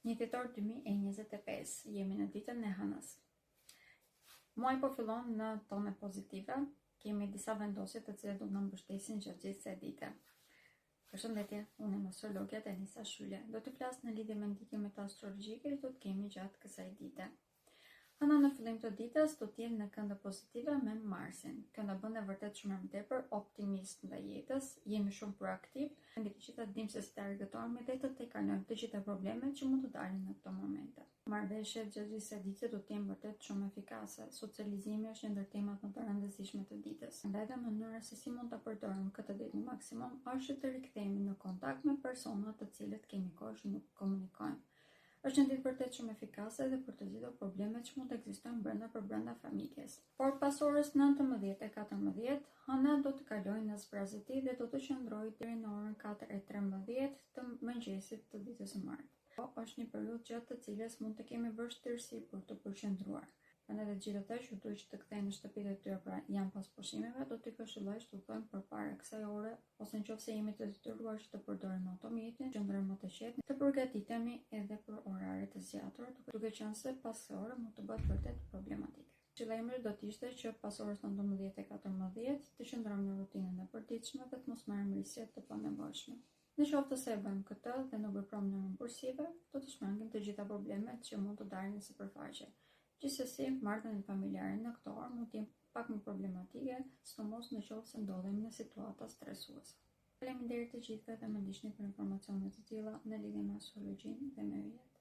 1 tetor 2025, jemi në ditën e hënës. Muaj po fillon në tone pozitive, kemi disa vendosje të cilat do të na mbështesin gjatë gjithë kësaj dite. Përshëndetje, unë jam astrologja Denisa Shyle. Do të flas në lidhje me ndikimet astrologjike që do të kemi gjatë kësaj dite. Hëna në fillim të ditës do të jenë në këndë pozitive me Marsin. Kjo na bën vërtet shumë më tepër optimist ndaj jetës, jemi shumë proaktiv, ne të gjitha dimë se si të argëtojmë dhe të kalojmë të gjitha problemet që mund të dalin në këto momente. Marrëveshjet gjatë gjithë kësaj dite do të jenë vërtet shumë efikase. Socializimi është një ndër temat më të rëndësishme të ditës. Ndaj dhe mënyra se si mund ta përdorim këtë ditë në maksimum është të rikthehemi në kontakt me persona të cilët kemi kohë që nuk komunikojmë. Është një ditë vërtet shumë efikase edhe për të zgjidhur problemet që mund të ekzistojnë brenda familjes. Por pas orës 19:14, hëna do të kalojë në zbrazë e tij dhe do të qëndrojë deri në orën 4:13 të mëngjesit të ditës së martë. Po është një periudhë gjatë të cilës mund të kemi vështirësi për të përqendruar. Prandaj të gjithë ata që duhet të kthehen në shtëpitë e tyre pra janë pas pushimeve, do t'i këshilloj të udhtojnë përpara kësaj ore, ose nëse jemi të detyruar që të përdorim automjetin, qëndrojmë më të qetë, të përgatitemi edhe për orare të zgjatura, duke qenë se pas ore mund të bëhet vërtet problematike. Këshillimi do të ishte që pas orës 19:14 të qëndrojmë në rutinën e përditshme dhe të mos marrim riske të panevojshme. Në qoftë se e bëjmë këtë dhe nuk veprojmë në mënyrë impulsive, do të shmangim të gjitha problemet që mund të dalin në sipërfaqe. Gjithsesi, marrëdhëniet familjare në këtë orë mund të jenë pak më problematike, sidomos në qoftë se ndodhemi në situata stresuese. Faleminderit të gjithëve dhe më ndiqni për informacione të tilla në lidhje me astrologjinë dhe me yjet.